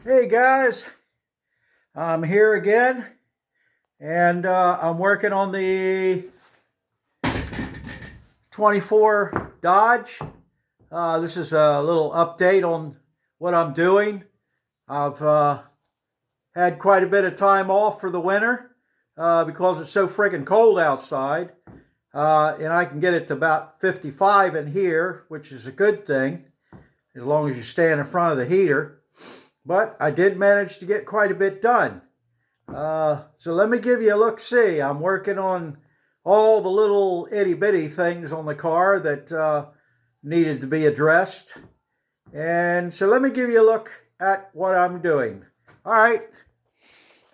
Hey guys, I'm here again and I'm working on the 24 Dodge. This is a little update on what I'm doing. I've had quite a bit of time off for the winter because it's so friggin' cold outside. And I can get it to about 55 in here, which is a good thing as long as you stand in front of the heater. But I did manage to get quite a bit done. So let me give you a look-see. I'm working on all the little itty-bitty things on the car that needed to be addressed. And so let me give you a look at what I'm doing. All right.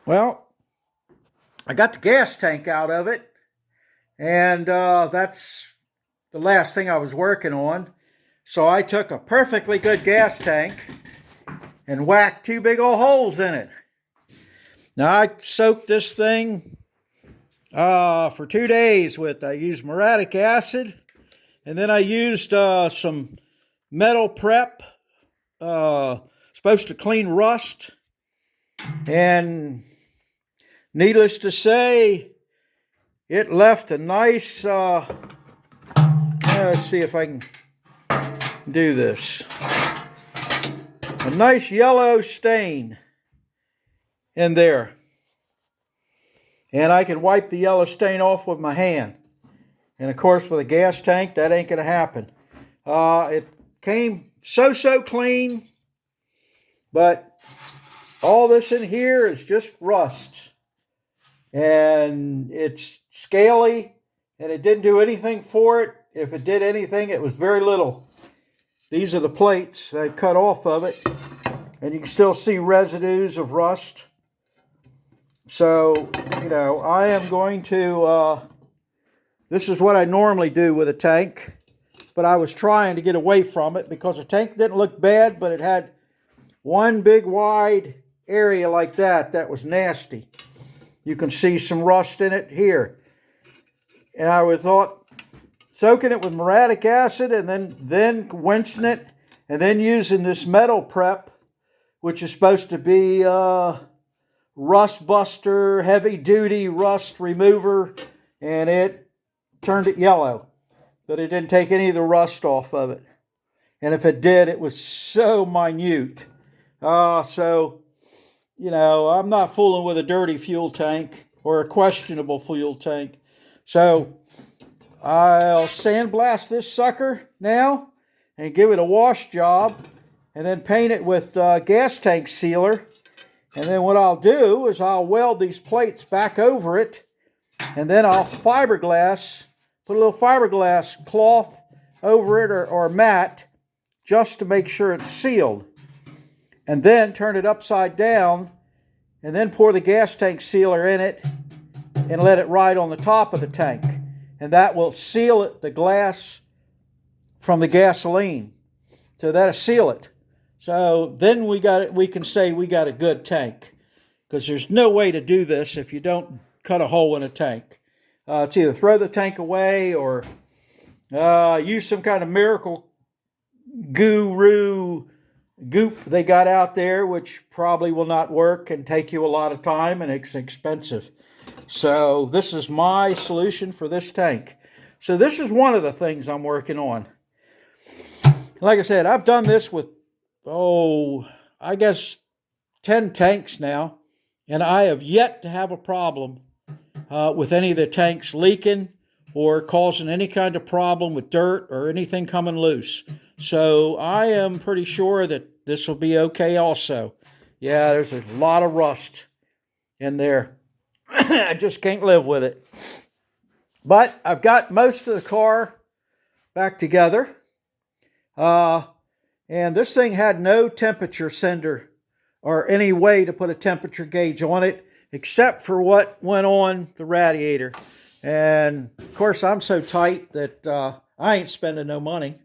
Well, I got the gas tank out of it. And that's the last thing I was working on. So I took a perfectly good gas tank and whacked two big old holes in it. Now I soaked this thing for 2 days I used muriatic acid, and then I used some metal prep, supposed to clean rust. And needless to say, it left a nice, let's see if I can do this, a nice yellow stain in there. And I can wipe the yellow stain off with my hand. And of course, with a gas tank, that ain't going to happen. It came so clean, but all this in here is just rust. And it's scaly, and it didn't do anything for it. If it did anything, it was very little. These are the plates that I cut off of it, and you can still see residues of rust. So, I am going to, this is what I normally do with a tank, but I was trying to get away from it because the tank didn't look bad, but it had one big wide area like that was nasty. You can see some rust in it here. And I would thought soaking it with muriatic acid and then rinsing it and then using this metal prep, which is supposed to be rust buster, heavy duty rust remover, and it turned it yellow. But it didn't take any of the rust off of it. And if it did, it was so minute. So, I'm not fooling with a dirty fuel tank or a questionable fuel tank. So I'll sandblast this sucker now and give it a wash job and then paint it with gas tank sealer. And then what I'll do is I'll weld these plates back over it, and then I'll fiberglass, put a little fiberglass cloth over it or mat just to make sure it's sealed. And then turn it upside down and then pour the gas tank sealer in it and let it ride on the top of the tank. And that will seal it, the glass from the gasoline. So that'll seal it. So then we can say we got a good tank, because there's no way to do this if you don't cut a hole in a tank. It's either throw the tank away or use some kind of miracle guru goop they got out there, which probably will not work and take you a lot of time and it's expensive. So this is my solution for this tank. So this is one of the things I'm working on. Like I said, I've done this with, I guess 10 tanks now, and I have yet to have a problem with any of the tanks leaking or causing any kind of problem with dirt or anything coming loose. So I am pretty sure that this will be okay also. Yeah, there's a lot of rust in there. I just can't live with it. But I've got most of the car back together. And this thing had no temperature sender or any way to put a temperature gauge on it except for what went on the radiator. And of course, I'm so tight that I ain't spending no money.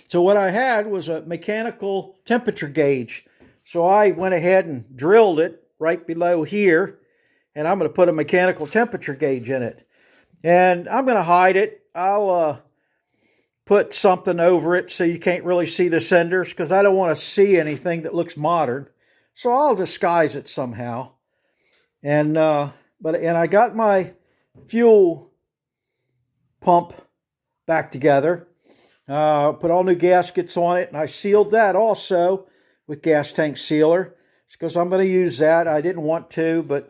So what I had was a mechanical temperature gauge. So I went ahead and drilled it right below here, and I'm going to put a mechanical temperature gauge in it. And I'm going to hide it. I'll put something over it so you can't really see the senders, because I don't want to see anything that looks modern. so I'll disguise it somehow. And I got my fuel pump back together. Put all new gaskets on it, and I sealed that also with gas tank sealer. It's because I'm going to use that. I didn't want to, but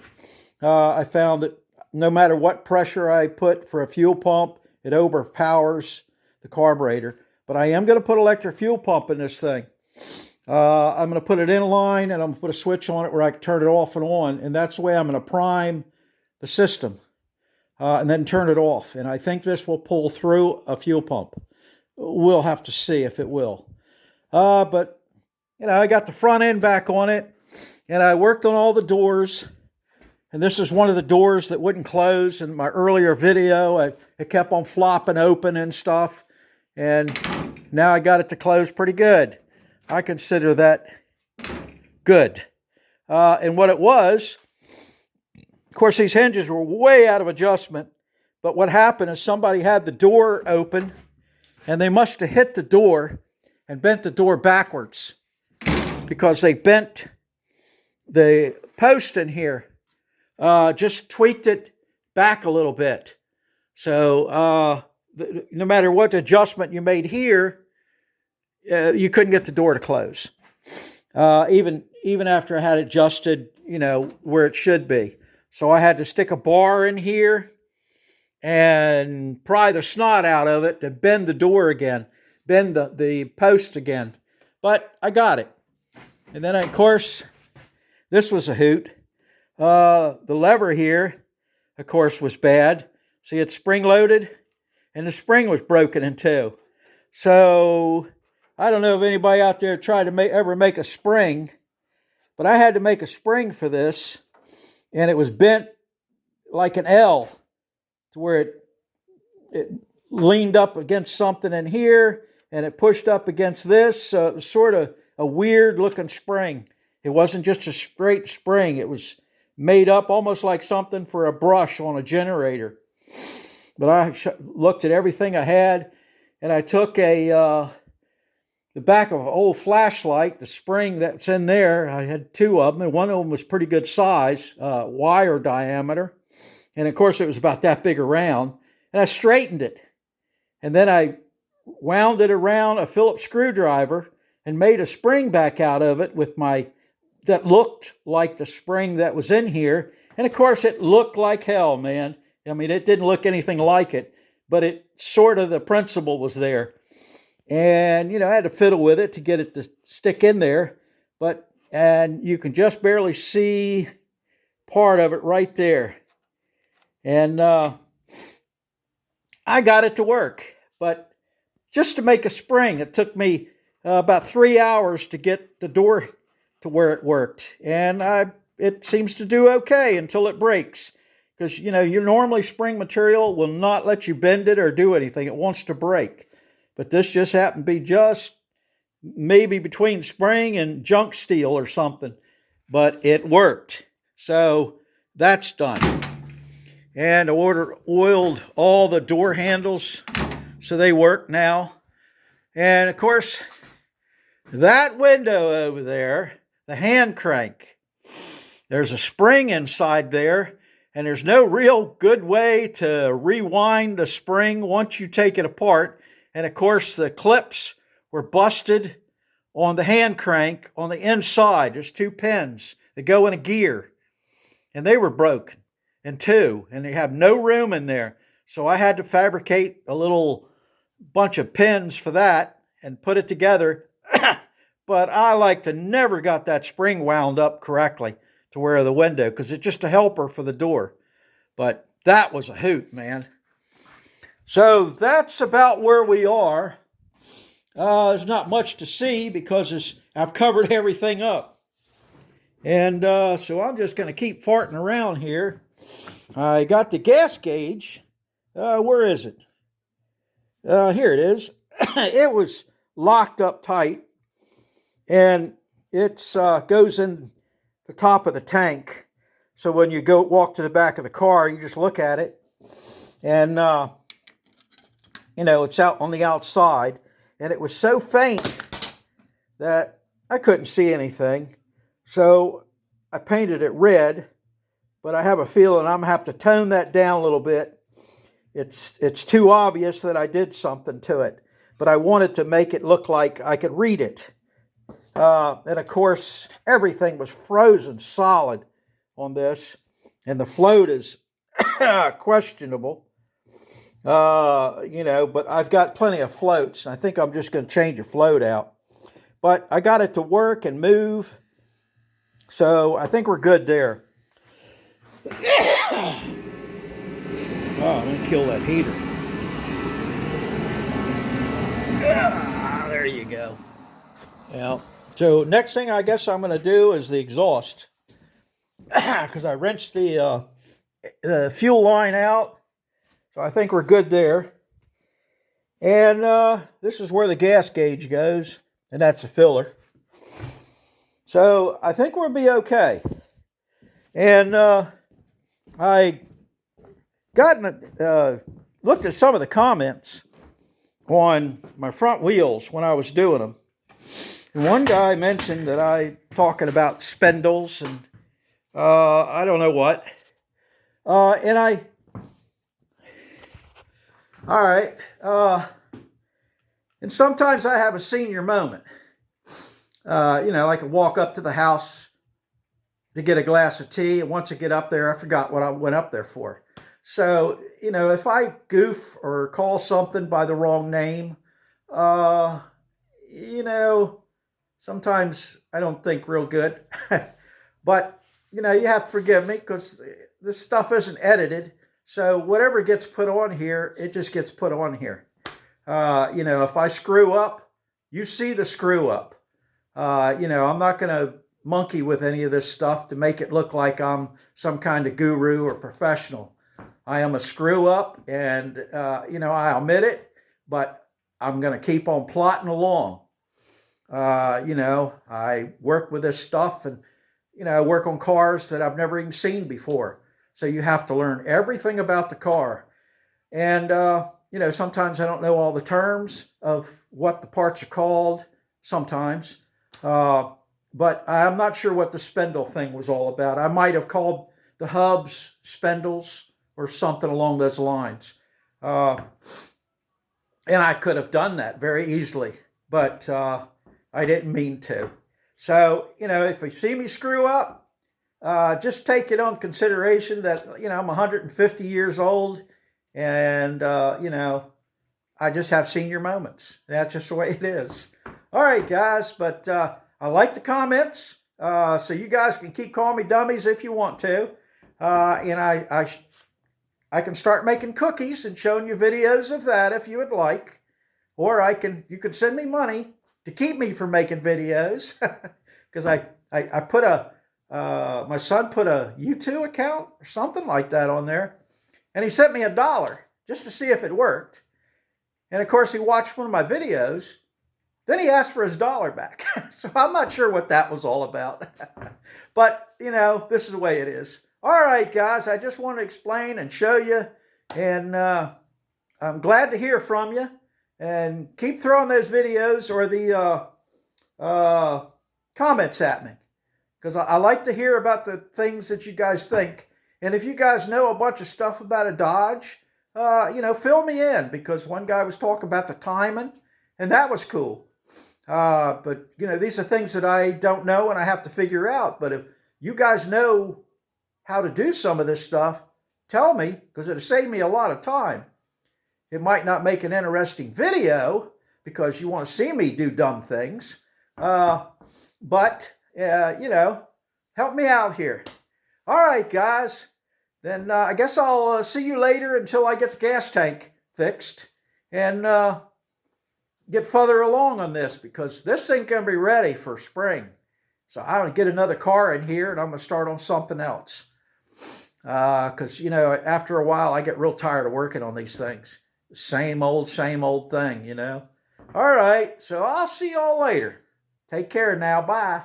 I found that no matter what pressure I put for a fuel pump, it overpowers the carburetor. But I am going to put electric fuel pump in this thing. I'm going to put it in line, and I'm going to put a switch on it where I can turn it off and on, and that's the way I'm going to prime the system, and then turn it off. And I think this will pull through a fuel pump. We'll have to see if it will. But, I got the front end back on it, and I worked on all the doors. And this is one of the doors that wouldn't close. In my earlier video, it kept on flopping open and stuff. And now I got it to close pretty good. I consider that good. And what it was, of course, these hinges were way out of adjustment. But what happened is somebody had the door open, and they must have hit the door and bent the door backwards, because they bent the post in here, just tweaked it back a little bit. So no matter what adjustment you made here, you couldn't get the door to close, even after I had adjusted, where it should be. So I had to stick a bar in here and pry the snot out of it to bend the door again, bend the post again. But I got it. And then, of course, this was a hoot. The lever here, of course, was bad. See, it's spring-loaded, and the spring was broken in two. So I don't know if anybody out there tried to ever make a spring, but I had to make a spring for this, and it was bent like an L, to where it leaned up against something in here, and it pushed up against this. So it was sort of a weird looking spring. It wasn't just a straight spring. It was made up almost like something for a brush on a generator. But I looked at everything I had, and I took the back of an old flashlight, the spring that's in there. I had two of them, and one of them was pretty good size, wire diameter. And of course, it was about that big around. And I straightened it. And then I wound it around a Phillips screwdriver and made a spring back out of it that looked like the spring that was in here. And of course, it looked like hell, man. I mean, it didn't look anything like it, but the principle was there. And, I had to fiddle with it to get it to stick in there. And you can just barely see part of it right there. And I got it to work. But just to make a spring, it took me about 3 hours to get the door to where it worked. And it seems to do okay until it breaks. Because, your normally spring material will not let you bend it or do anything. It wants to break. But this just happened to be just maybe between spring and junk steel or something. But it worked. So that's done. And I oiled all the door handles so they work now. And of course, that window over there, the hand crank, there's a spring inside there, and there's no real good way to rewind the spring once you take it apart. And of course, the clips were busted on the hand crank on the inside. There's two pins that go in a gear, and they were broken in two, and they have no room in there. So I had to fabricate a little bunch of pins for that and put it together. But I like to never got that spring wound up correctly to where the window, because it's just a helper for the door. But that was a hoot, man. So that's about where we are. There's not much to see because I've covered everything up. And so I'm just going to keep farting around here. I got the gas gauge. Where is it? Here it is. It was locked up tight. And it goes in the top of the tank. So when you walk to the back of the car, you just look at it. And, it's out on the outside. And it was so faint that I couldn't see anything. So I painted it red, but I have a feeling I'm going to have to tone that down a little bit. It's too obvious that I did something to it, but I wanted to make it look like I could read it. And of course, everything was frozen solid on this, and the float is questionable. But I've got plenty of floats, and I think I'm just going to change a float out. But I got it to work and move, so I think we're good there. Oh, I'm going to kill that heater. There you go. Yeah. So next thing I guess I'm going to do is the exhaust, because I wrenched the fuel line out. So I think we're good there. And this is where the gas gauge goes, and that's a filler. So I think we'll be okay. And I looked at some of the comments on my front wheels when I was doing them. And one guy mentioned that I talking about spindles and I don't know what. All right. And sometimes I have a senior moment. I could walk up to the house to get a glass of tea, and once I get up there, I forgot what I went up there for. So, if I goof or call something by the wrong name, sometimes I don't think real good. But, you have to forgive me because this stuff isn't edited. So whatever gets put on here, it just gets put on here. If I screw up, you see the screw up. I'm not going to monkey with any of this stuff to make it look like I'm some kind of guru or professional. I am a screw up, and, I admit it, but I'm going to keep on plotting along. I work with this stuff, and, I work on cars that I've never even seen before. So you have to learn everything about the car. And, sometimes I don't know all the terms of what the parts are called, sometimes. But I'm not sure what the spindle thing was all about. I might have called the hubs spindles or something along those lines. And I could have done that very easily, but I didn't mean to. So, if you see me screw up, just take it on consideration that, I'm 150 years old and, I just have senior moments. That's just the way it is. All right, guys, but I like the comments, so you guys can keep calling me dummies if you want to. And I can start making cookies and showing you videos of that if you would like. Or you could send me money to keep me from making videos. Because I put my son put a YouTube account or something like that on there. And he sent me $1 just to see if it worked. And of course, he watched one of my videos. Then he asked for his $1 back. So I'm not sure what that was all about. But, this is the way it is. All right, guys, I just want to explain and show you. And I'm glad to hear from you. And keep throwing those videos or the comments at me. Because I like to hear about the things that you guys think. And if you guys know a bunch of stuff about a Dodge, fill me in. Because one guy was talking about the timing, and that was cool. But, these are things that I don't know and I have to figure out. But if you guys know how to do some of this stuff, tell me, because it'll save me a lot of time. It might not make an interesting video because you want to see me do dumb things. But, help me out here. All right, guys. Then I guess I'll see you later until I get the gas tank fixed. And get further along on this because this thing can be ready for spring. So I'm going to get another car in here and I'm going to start on something else. Because, after a while I get real tired of working on these things. Same old thing, All right, so I'll see y'all later. Take care now. Bye.